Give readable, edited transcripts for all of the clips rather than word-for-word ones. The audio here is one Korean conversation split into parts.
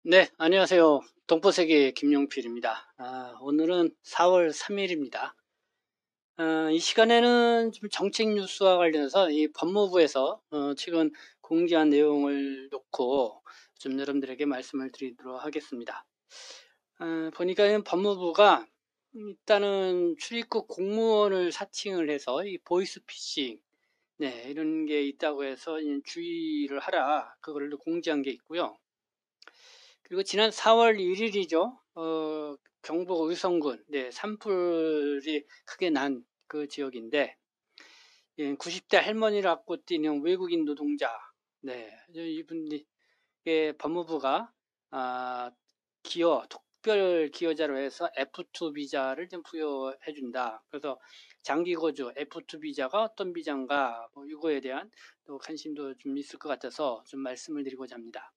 네, 안녕하세요. 동포세계 김용필입니다. 오늘은 4월 3일입니다. 이 시간에는 좀 정책 뉴스와 관련해서 이 법무부에서 최근 공지한 내용을 놓고 좀 여러분들에게 말씀을 드리도록 하겠습니다. 보니까 법무부가 일단은 출입국 공무원을 사칭을 해서 이 보이스피싱, 네, 이런 게 있다고 해서 주의를 하라, 그거를 공지한 게 있고요. 그리고 지난 4월 1일이죠. 경북 의성군, 네, 산불이 크게 난 그 지역인데, 90대 할머니를 안고 뛰는 외국인 노동자, 네, 이분이 법무부가 특별 기여자로 해서 F2 비자를 좀 부여해 준다. 그래서 장기 거주 F2 비자가 어떤 비자인가, 뭐 이거에 대한 또 관심도 좀 있을 것 같아서 좀 말씀을 드리고자 합니다.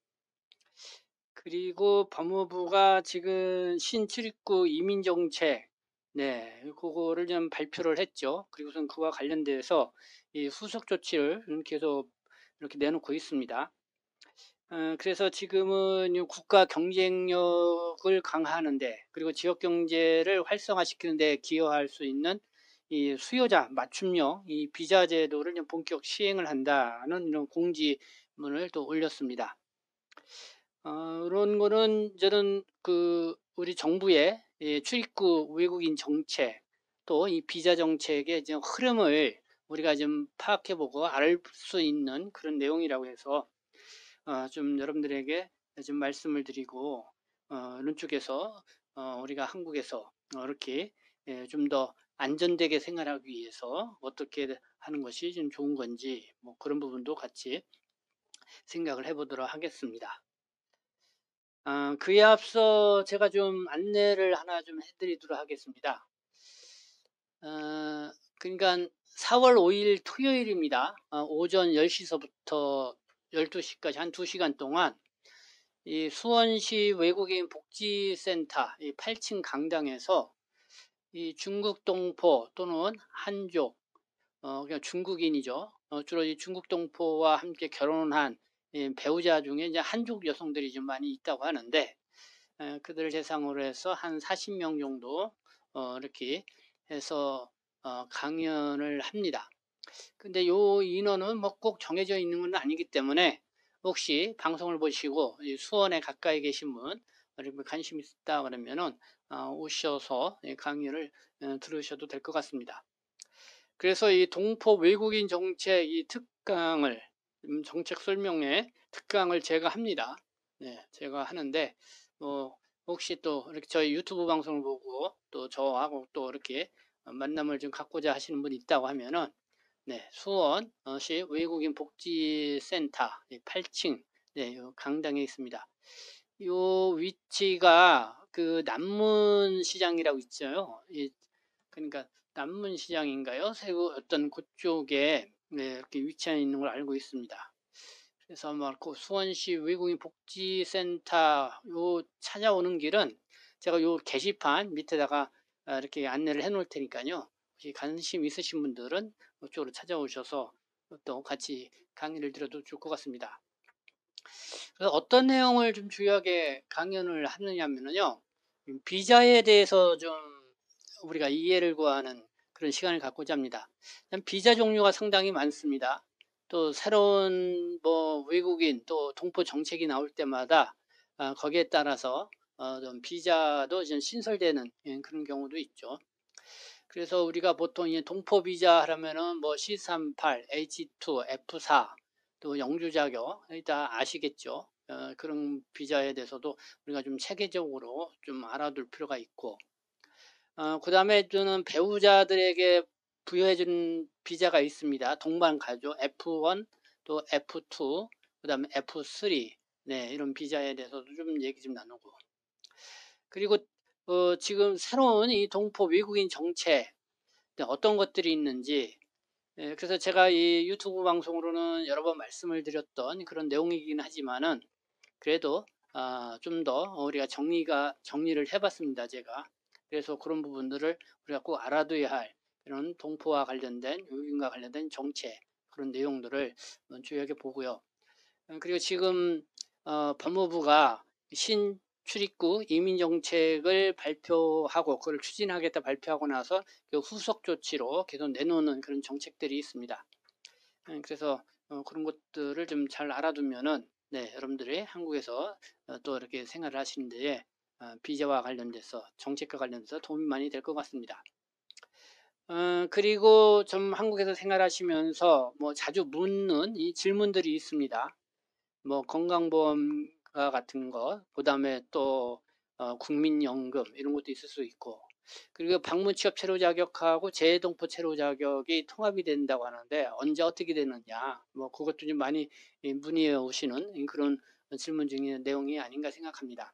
그리고 법무부가 지금 신출입국 이민정책, 네, 그거를 좀 발표를 했죠. 그리고선 그와 관련돼서 이 후속 조치를 계속 이렇게 내놓고 있습니다. 그래서 지금은 이 국가 경쟁력을 강화하는데, 그리고 지역 경제를 활성화시키는데 기여할 수 있는 이 수요자 맞춤형 이 비자 제도를 좀 본격 시행을 한다는 이런 공지문을 또 올렸습니다. 그런 거는 저는 우리 정부의 출입국 외국인 정책 또 이 비자 정책의 좀 흐름을 우리가 좀 파악해보고 알 수 있는 그런 내용이라고 해서 좀 여러분들에게 좀 말씀을 드리고 이런 쪽에서 우리가 한국에서 이렇게 좀 더 안전되게 생활하기 위해서 어떻게 하는 것이 좀 좋은 건지 뭐 그런 부분도 같이 생각을 해보도록 하겠습니다. 그에 앞서 제가 좀 안내를 하나 좀 해드리도록 하겠습니다. 그러니까 4월 5일 토요일입니다. 오전 10시서부터 12시까지 한 2시간 동안 이 수원시 외국인 복지센터 이 8층 강당에서 이 중국 동포 또는 한족, 그냥 중국인이죠. 주로 이 중국 동포와 함께 결혼한 배우자 중에 이제 한족 여성들이 좀 많이 있다고 하는데, 그들을 대상으로 해서 한 40명 정도 이렇게 해서 강연을 합니다. 근데 요 인원은 뭐 꼭 정해져 있는 건 아니기 때문에 혹시 방송을 보시고 수원에 가까이 계신 분 관심 있다 그러면은 오셔서 강의를 들으셔도 될 것 같습니다. 그래서 이 동포 외국인 정책 이 특강을 정책 설명회 특강을 제가 합니다. 네, 제가 하는데 혹시 또 이렇게 저희 유튜브 방송을 보고 또 저하고 또 이렇게 만남을 좀 갖고자 하시는 분이 있다고 하면은 네, 수원시 외국인 복지센터 8층 네, 요 강당에 있습니다. 요 위치가 그 남문시장이라고 있죠. 그러니까 남문시장인가요? 세구 어떤 그쪽에 네, 이렇게 위치해 있는 걸 알고 있습니다. 그래서 아마 그 수원시 외국인 복지센터 요 찾아오는 길은 제가 요 게시판 밑에다가 이렇게 안내를 해 놓을 테니까요. 혹시 관심 있으신 분들은 이쪽으로 찾아오셔서 또 같이 강의를 들어도 좋을 것 같습니다. 그래서 어떤 내용을 좀 주요하게 강연을 하느냐면요. 비자에 대해서 좀 우리가 이해를 구하는 그런 시간을 갖고자 합니다. 비자 종류가 상당히 많습니다. 또 새로운 뭐 외국인 또 동포 정책이 나올 때마다 거기에 따라서 좀 비자도 좀 신설되는 그런 경우도 있죠. 그래서 우리가 보통 동포 비자 하려면은 뭐 C38, H2, F4 또 영주 자격 다 아시겠죠. 그런 비자에 대해서도 우리가 좀 체계적으로 좀 알아둘 필요가 있고 그 다음에 저는 배우자들에게 부여해준 비자가 있습니다. 동반 가족 F1 또 F2 그 다음에 F3 네, 이런 비자에 대해서도 좀 얘기 좀 나누고 그리고 지금 새로운 이 동포 외국인 정책 어떤 것들이 있는지 그래서 제가 이 유튜브 방송으로는 여러 번 말씀을 드렸던 그런 내용이긴 하지만은 그래도 좀 더 우리가 정리를 해봤습니다. 제가 그래서 그런 부분들을 우리가 꼭 알아둬야 할 이런 동포와 관련된 외국인과 관련된 정책 그런 내용들을 주요하게 보고요. 그리고 지금 법무부가 신출입국 이민정책을 발표하고 그걸 추진하겠다 발표하고 나서 그 후속 조치로 계속 내놓는 그런 정책들이 있습니다. 그래서 그런 것들을 좀 잘 알아두면은 네, 여러분들이 한국에서 또 이렇게 생활을 하시는 데에 비자와 관련돼서 정책과 관련돼서 도움이 많이 될 것 같습니다. 그리고 좀 한국에서 생활하시면서 뭐 자주 묻는 이 질문들이 있습니다. 뭐 건강보험과 같은 거, 그 다음에 또 국민연금 이런 것도 있을 수 있고, 그리고 방문취업 체류 자격하고 재외동포 체류 자격이 통합이 된다고 하는데 언제 어떻게 되느냐, 뭐 그것도 좀 많이 문의해 오시는 그런 질문 중의 내용이 아닌가 생각합니다.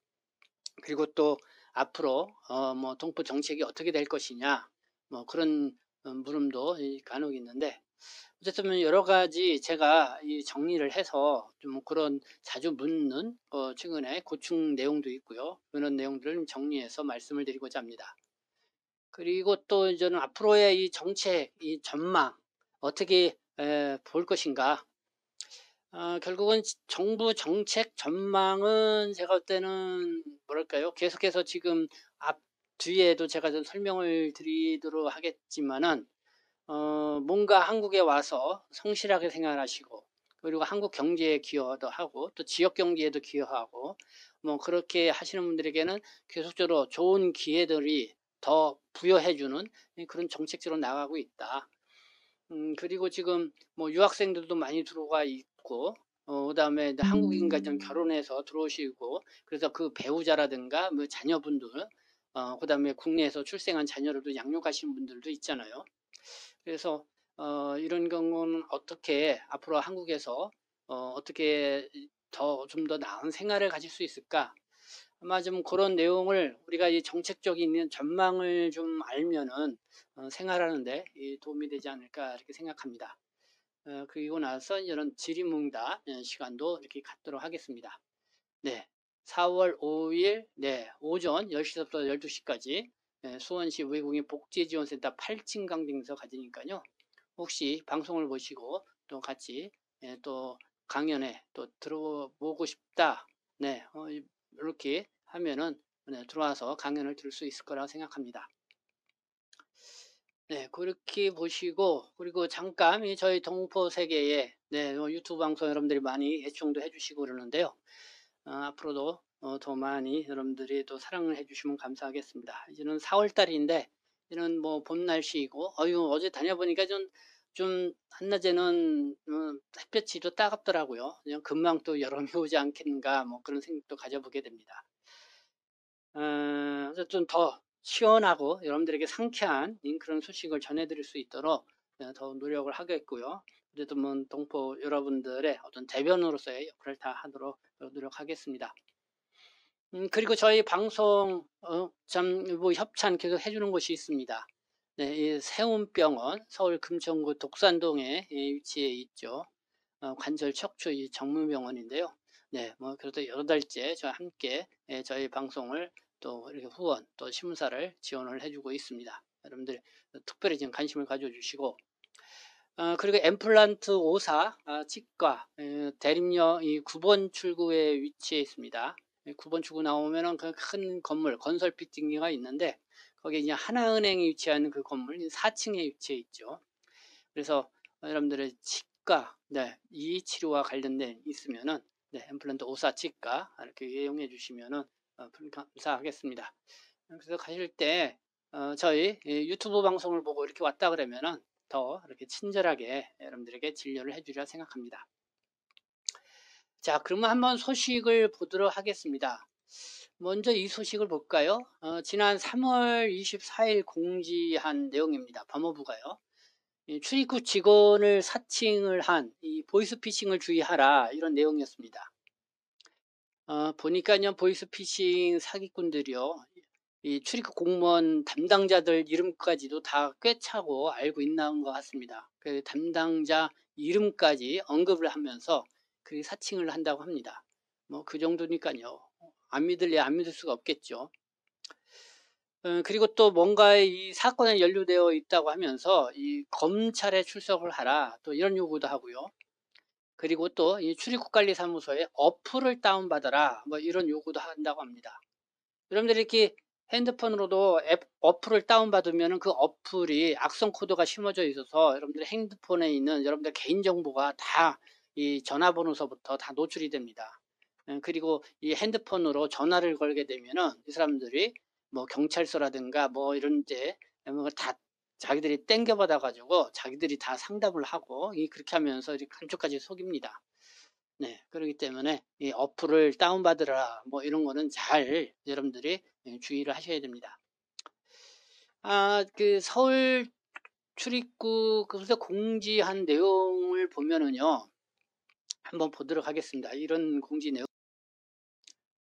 그리고 또 앞으로 뭐 동포 정책이 어떻게 될 것이냐, 뭐 그런 물음도 간혹 있는데, 어쨌든 여러 가지 제가 이 정리를 해서 좀 그런 자주 묻는 최근에 고충 내용도 있고요. 그런 내용들을 정리해서 말씀을 드리고자 합니다. 그리고 또 저는 앞으로의 이 정책, 이 전망 어떻게 볼 것인가. 결국은 정부 정책 전망은 제가 볼 때는 뭐랄까요? 계속해서 지금 앞 뒤에도 제가 좀 설명을 드리도록 하겠지만은 뭔가 한국에 와서 성실하게 생활하시고, 그리고 한국 경제에 기여도 하고, 또 지역 경제에도 기여하고, 뭐 그렇게 하시는 분들에게는 계속적으로 좋은 기회들이 더 부여해주는 그런 정책으로 나가고 있다. 그리고 지금 뭐 유학생들도 많이 들어와 있고, 그다음에 한국인과 좀 결혼해서 들어오시고, 그래서 그 배우자라든가 뭐 자녀분들, 그다음에 국내에서 출생한 자녀를 양육하시는 분들도 있잖아요. 그래서 이런 경우는 어떻게 앞으로 한국에서 어떻게 좀 더 나은 생활을 가질 수 있을까? 아마 좀 그런 내용을 우리가 이 정책적인 전망을 좀 알면은 생활하는데 도움이 되지 않을까 이렇게 생각합니다. 그리고 나서 이런 질의응답 시간도 이렇게 갖도록 하겠습니다. 네, 4월 5일 네, 오전 10시부터 12시까지 수원시 외국인 복지지원센터 8층 강등에서 가지니까요. 혹시 방송을 보시고 또 같이 또 강연에 또 들어보고 싶다. 네, 이렇게 하면은 들어와서 강연을 들을 수 있을 거라고 생각합니다. 네, 그렇게 보시고, 그리고 잠깐 저희 동포 세계에 유튜브 방송 여러분들이 많이 애청도 해주시고 그러는데요. 앞으로도 더 많이 여러분들이 또 사랑을 해주시면 감사하겠습니다. 이제는 4월달인데 이제는 뭐 봄 날씨이고 어제 다녀보니까 좀 한낮에는 햇볕이 또 따갑더라고요. 그냥 금방 또 여름이 오지 않겠는가 뭐 그런 생각도 가져보게 됩니다. 어쨌든 더 시원하고 여러분들에게 상쾌한 그런 소식을 전해드릴 수 있도록 더 노력을 하겠고요. 어쨌든 뭐 동포 여러분들의 어떤 대변으로서의 역할을 다 하도록 노력하겠습니다. 그리고 저희 방송 뭐 협찬 계속 해주는 곳이 있습니다. 네, 이 세운병원 서울 금천구 독산동에 위치해 있죠. 관절 척추 전문병원인데요. 네, 뭐 그래도 여러 달째 저와 함께 저희 방송을 또 이렇게 후원 또 심사를 지원을 해주고 있습니다. 여러분들 특별히 지금 관심을 가져주시고, 그리고 엠플란트 5사 치과 대림역 이 9번 출구에 위치해 있습니다. 9번 출구 나오면은 그 큰 건물 건설 빌딩이 있는데 거기에 이제 하나은행이 위치한 그 건물 4층에 위치해 있죠. 그래서 여러분들의 치과 이 치료와 관련된 있으면은 엠플란트 5사 치과 이렇게 이용해 주시면은 감사하겠습니다. 그래서 가실 때 저희 유튜브 방송을 보고 이렇게 왔다 그러면은 더 이렇게 친절하게 여러분들에게 진료를 해주리라 생각합니다. 자, 그러면 한번 소식을 보도록 하겠습니다. 먼저 이 소식을 볼까요? 지난 3월 24일 공지한 내용입니다. 법무부가요. 출입국 직원을 사칭을 한 이 보이스피싱을 주의하라 이런 내용이었습니다. 보니까요 보이스피싱 사기꾼들이요 이 출입국 공무원 담당자들 이름까지도 다 꿰차고 알고 있는 것 같습니다. 그 담당자 이름까지 언급을 하면서 그 사칭을 한다고 합니다. 뭐 그 정도니까요. 안 믿을래 안 믿을 수가 없겠죠. 그리고 또 뭔가 이 사건에 연루되어 있다고 하면서 이 검찰에 출석을 하라 또 이런 요구도 하고요. 그리고 또 이 출입국관리사무소에 어플을 다운받아라. 뭐 이런 요구도 한다고 합니다. 여러분들이 이렇게 핸드폰으로도 어플을 다운받으면 그 어플이 악성 코드가 심어져 있어서 여러분들 핸드폰에 있는 여러분들 개인정보가 다 이 전화번호서부터 다 노출이 됩니다. 그리고 이 핸드폰으로 전화를 걸게 되면은 이 사람들이 뭐 경찰서라든가 뭐 이런 데 다 자기들이 땡겨받아 가지고 자기들이 다 상담을 하고 그렇게 하면서 이렇게 한쪽까지 속입니다. 네, 그렇기 때문에 이 어플을 다운받으라 뭐 이런 거는 잘 여러분들이 주의를 하셔야 됩니다. 그 서울 출입국 그래서 공지한 내용을 보면은요, 한번 보도록 하겠습니다. 이런 공지 내용.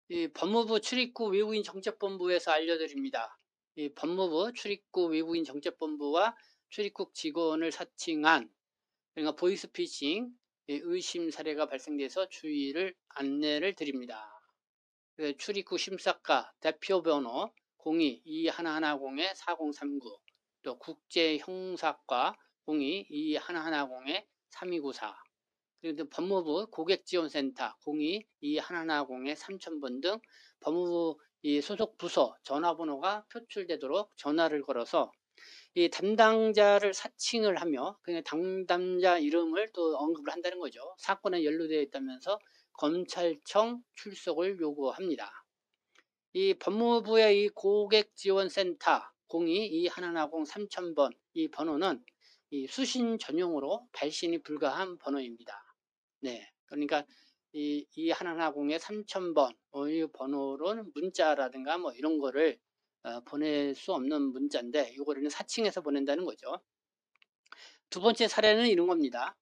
이 법무부 출입국 외국인 정책본부에서 알려드립니다. 이 법무부 출입국 외국인 정책본부와 출입국 직원을 사칭한 그러니까 보이스피싱 의심 사례가 발생돼서 주의를 안내를 드립니다. 출입국 심사과 대표번호 02-2110-4039 또 국제형사과 02-2110-3294 그리고 법무부 고객지원센터 02-2110-3000번 등 법무부 소속 부서 전화번호가 표출되도록 전화를 걸어서 이 담당자를 사칭을 하며 그냥 담당자 이름을 또 언급을 한다는 거죠. 사건에 연루되어 있다면서 검찰청 출석을 요구합니다. 이 법무부의 이 고객지원센터 02-2110-3000번 이 번호는 이 수신 전용으로 발신이 불가한 번호입니다. 네, 그러니까 이 2110의 3000번 이 번호로는 문자라든가 뭐 이런 거를 보낼 수 없는 문자인데 이거를 사칭해서 보낸다는 거죠. 두 번째 사례는 이런 겁니다.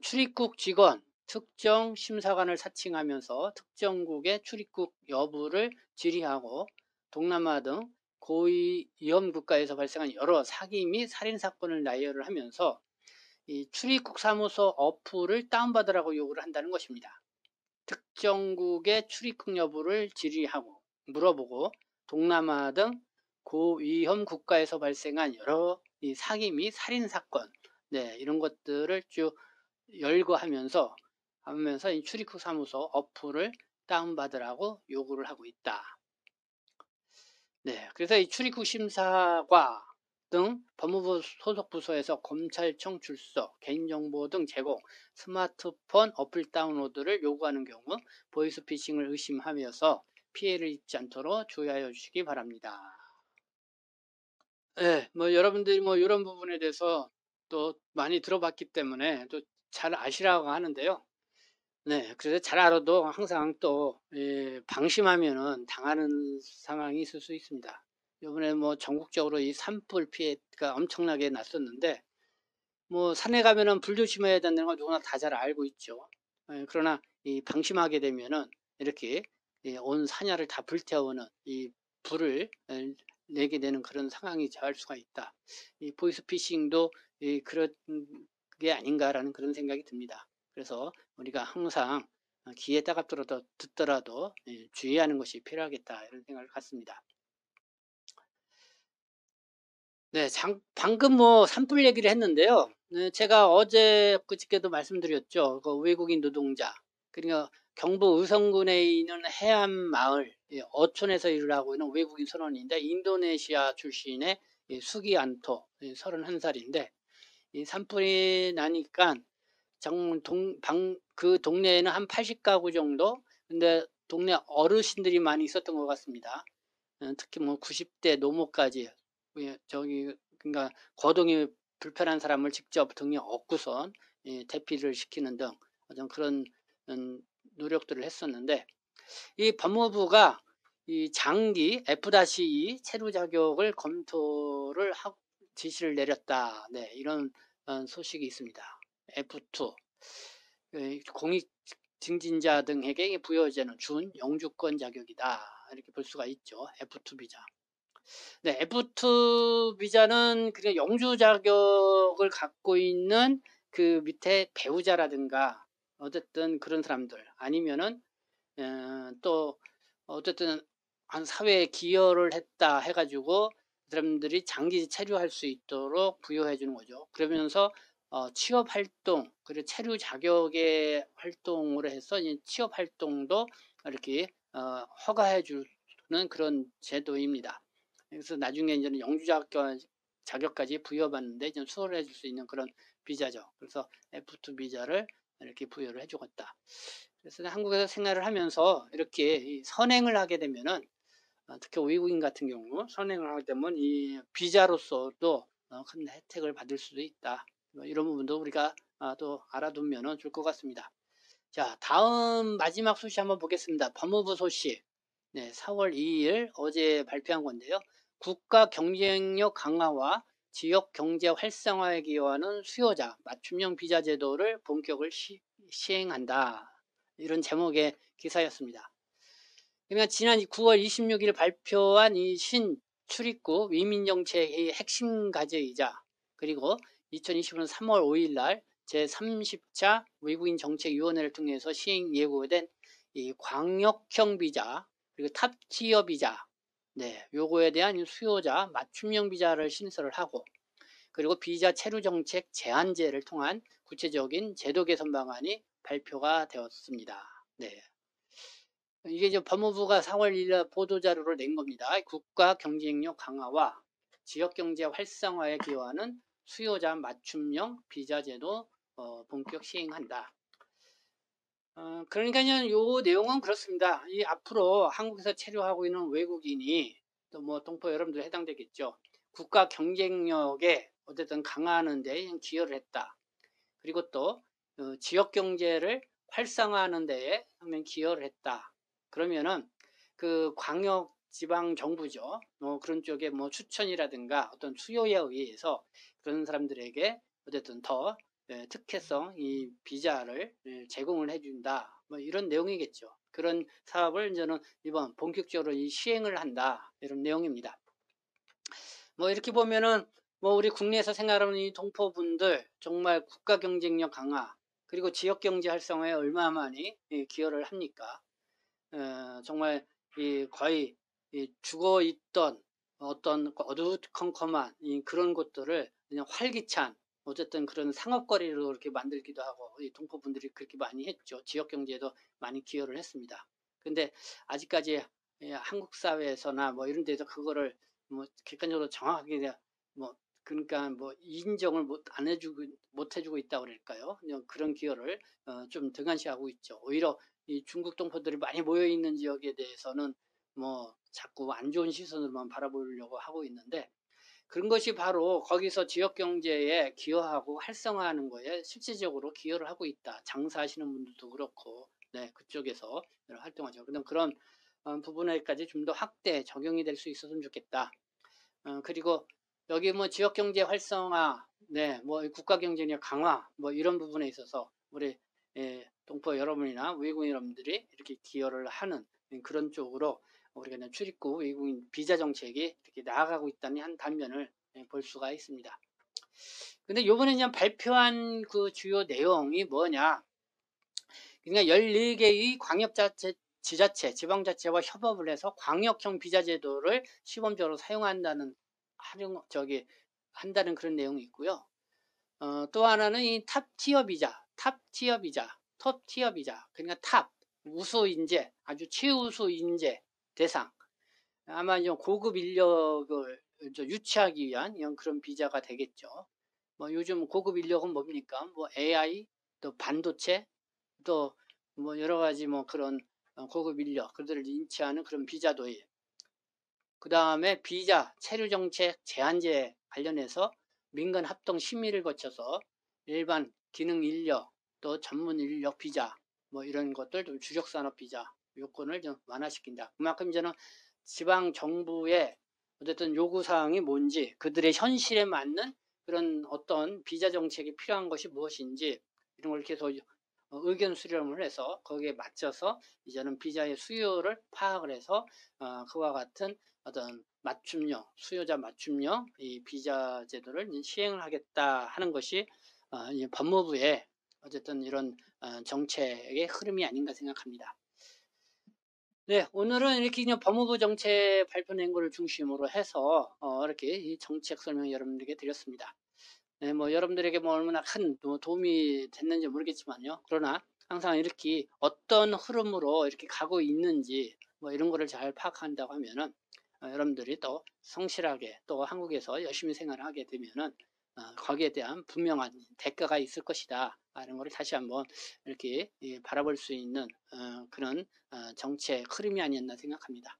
출입국 직원 특정 심사관을 사칭하면서 특정국의 출입국 여부를 질의하고 동남아 등 고위 위험 국가에서 발생한 여러 사기 및 살인 사건을 나열을 하면서 이 출입국 사무소 어플을 다운받으라고 요구를 한다는 것입니다. 특정국의 출입국 여부를 질의하고 물어보고 동남아 등 고위험 국가에서 발생한 여러 이 사기 및 살인 사건 이런 것들을 쭉 열거하면서 이 출입국 사무소 어플을 다운받으라고 요구를 하고 있다. 네, 그래서 이 출입국 심사과 등 법무부 소속 부서에서 검찰청 출석, 개인정보 등 제공, 스마트폰 어플 다운로드를 요구하는 경우 보이스피싱을 의심하면서 피해를 입지 않도록 주의하여 주시기 바랍니다. 네, 뭐 여러분들이 뭐 이런 부분에 대해서 또 많이 들어봤기 때문에 또 잘 아시라고 하는데요. 네, 그래서 잘 알아도 항상 또 방심하면은 당하는 상황이 있을 수 있습니다. 이번에 뭐 전국적으로 이 산불 피해가 엄청나게 났었는데 뭐 산에 가면은 불 조심해야 된다는 걸 누구나 다 잘 알고 있죠. 그러나 이 방심하게 되면은 이렇게 온 산야를 다 불태우는 이 불을 내게 되는 그런 상황이 처할 수가 있다. 이 보이스피싱도 그런 게 아닌가라는 그런 생각이 듭니다. 그래서 우리가 항상 귀에 따갑더라도 듣더라도 주의하는 것이 필요하겠다 이런 생각을 갖습니다. 네, 방금 뭐 산불 얘기를 했는데요. 네, 제가 어제 그저께도 말씀드렸죠. 그 외국인 노동자 그러니까 경북 의성군에 있는 해안 마을 어촌에서 일을 하고 있는 외국인 선원인데 인도네시아 출신의 수기안토 31살인데 이 산불이 나니까 그 동네에는 한 80가구 정도 근데 동네 어르신들이 많이 있었던 것 같습니다. 특히 뭐 90대 노모까지 저기 그러니까 거동이 불편한 사람을 직접 등에 업고선 대피를 시키는 등 어떤 그런 노력들을 했었는데 이 법무부가 이 장기 F-2 체류 자격을 검토를 하고 지시를 내렸다. 네, 이런 소식이 있습니다. F2 공익 증진자 등에게 부여되는 준 영주권 자격이다. 이렇게 볼 수가 있죠. F2 비자. 네, F2 비자는 그냥 영주 자격을 갖고 있는 그 밑에 배우자라든가 어쨌든 그런 사람들 아니면은 또 어쨌든 한 사회에 기여를 했다 해가지고 그 사람들이 장기 체류할 수 있도록 부여해 주는 거죠. 그러면서 취업 활동, 그리고 체류 자격의 활동으로 해서 취업 활동도 이렇게 허가해 주는 그런 제도입니다. 그래서 나중에 이제는 영주 자격까지 부여받는데 좀 수월해 줄 수 있는 그런 비자죠. 그래서 F2 비자를 이렇게 부여를 해주겠다. 그래서 한국에서 생활을 하면서 이렇게 선행을 하게 되면은 특히 외국인 같은 경우 선행을 하게 되면 이 비자로서도 큰 혜택을 받을 수도 있다. 이런 부분도 우리가 또 알아두면 좋을 것 같습니다. 자, 다음 마지막 소식 한번 보겠습니다. 법무부 소식. 네, 4월 2일 어제 발표한 건데요. 국가 경쟁력 강화와 지역 경제 활성화에 기여하는 수요자 맞춤형 비자 제도를 본격을 시행한다. 이런 제목의 기사였습니다. 그러니까 지난 9월 26일 발표한 이 신출입국 위민정책의 핵심 과제이자 그리고 2020년 3월 5일 날 제30차 외국인 정책위원회를 통해서 시행 예고된 이 광역형 비자 그리고 탑티어 비자 네, 요거에 대한 수요자 맞춤형 비자를 신설을 하고 그리고 비자 체류 정책 제한제를 통한 구체적인 제도 개선 방안이 발표가 되었습니다. 네. 이게 이제 법무부가 4월 1일 보도자료를 낸 겁니다. 국가 경쟁력 강화와 지역경제 활성화에 기여하는 수요자 맞춤형 비자제도 본격 시행한다. 그러니까요, 요 내용은 그렇습니다. 이 앞으로 한국에서 체류하고 있는 외국인이 또 뭐 동포 여러분들 해당되겠죠. 국가 경쟁력에 어쨌든 강화하는 데 기여를 했다. 그리고 또 지역 경제를 활성화하는 데에 기여를 했다. 그러면은 그 광역 지방 정부죠. 그런 쪽에 뭐 추천이라든가 어떤 수요에 의해서 그런 사람들에게 어쨌든 더 특혜성 이 비자를 제공을 해준다. 뭐 이런 내용이겠죠. 그런 사업을 이제는 이번 본격적으로 이 시행을 한다. 이런 내용입니다. 뭐 이렇게 보면은 뭐 우리 국내에서 생활하는 이 동포분들 정말 국가 경쟁력 강화 그리고 지역 경제 활성화에 얼마 많이 기여를 합니까? 정말 거의 죽어 있던 어떤 어두컴컴한 그런 곳들을 그냥 활기찬 어쨌든 그런 상업거리로 이렇게 만들기도 하고 이 동포분들이 그렇게 많이 했죠. 지역 경제에도 많이 기여를 했습니다. 근데 아직까지 한국 사회에서나 뭐 이런 데서 그거를 뭐 객관적으로 정확하게 뭐 그러니까 뭐 인정을 못 해주고 있다고 그럴까요? 그냥 그런 기여를 좀 등한시하고 있죠. 오히려 이 중국 동포들이 많이 모여 있는 지역에 대해서는 뭐 자꾸 안 좋은 시선으로만 바라보려고 하고 있는데 그런 것이 바로 거기서 지역 경제에 기여하고 활성화하는 거에 실질적으로 기여를 하고 있다. 장사하시는 분들도 그렇고, 네, 그쪽에서 활동하죠. 그런 부분에까지 좀 더 확대 적용이 될 수 있었으면 좋겠다. 그리고 여기 뭐 지역 경제 활성화, 네, 뭐 국가 경쟁력 강화, 뭐 이런 부분에 있어서 우리 동포 여러분이나 외국인 여러분들이 이렇게 기여를 하는 그런 쪽으로 우리가 출입국 외국인 비자 정책이 이렇게 나아가고 있다는 한 단면을 볼 수가 있습니다. 근데 요번에 그냥 발표한 그 주요 내용이 뭐냐? 그러니까 14개의 지자체, 지방자치와 협업을 해서 광역형 비자 제도를 시범적으로 사용한다는 한다는 그런 내용이 있고요. 또 하나는 이 탑티어 비자. 그러니까 탑, 우수 인재, 아주 최우수 인재 대상. 아마 좀 고급 인력을 유치하기 위한 이런 그런 비자가 되겠죠. 뭐 요즘 고급 인력은 뭡니까? 뭐 AI, 또 반도체, 또 뭐 여러 가지 뭐 그런 고급 인력, 그들을 인치하는 그런 비자도에 그 다음에 비자, 체류정책 제한제 관련해서 민간 합동 심의를 거쳐서 일반 기능 인력, 또 전문 인력 비자, 뭐 이런 것들, 좀 주력산업 비자 요건을 좀 완화시킨다. 그만큼 저는 지방 정부의 어쨌든 요구사항이 뭔지, 그들의 현실에 맞는 그런 어떤 비자 정책이 필요한 것이 무엇인지, 이런 걸 계속 의견 수렴을 해서 거기에 맞춰서 이제는 비자의 수요를 파악을 해서 그와 같은 어떤 맞춤형, 수요자 맞춤형 이 비자 제도를 시행을 하겠다 하는 것이 법무부의 어쨌든 이런 정책의 흐름이 아닌가 생각합니다. 네, 오늘은 이렇게 그냥 법무부 정책 발표낸 것을 중심으로 해서 이렇게 이 정책 설명 여러분들에게 드렸습니다. 네, 뭐 여러분들에게 뭐 얼마나 큰 도움이 됐는지 모르겠지만요. 그러나 항상 이렇게 어떤 흐름으로 이렇게 가고 있는지 뭐 이런 거를 잘 파악한다고 하면은 여러분들이 또 성실하게 또 한국에서 열심히 생활을 하게 되면은 거기에 대한 분명한 대가가 있을 것이다. 이런 거를 다시 한번 이렇게 바라볼 수 있는 그런 정책 흐름이 아니었나 생각합니다.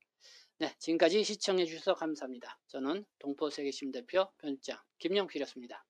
네, 지금까지 시청해 주셔서 감사합니다. 저는 동포세계심 대표 편집장 김영필이었습니다.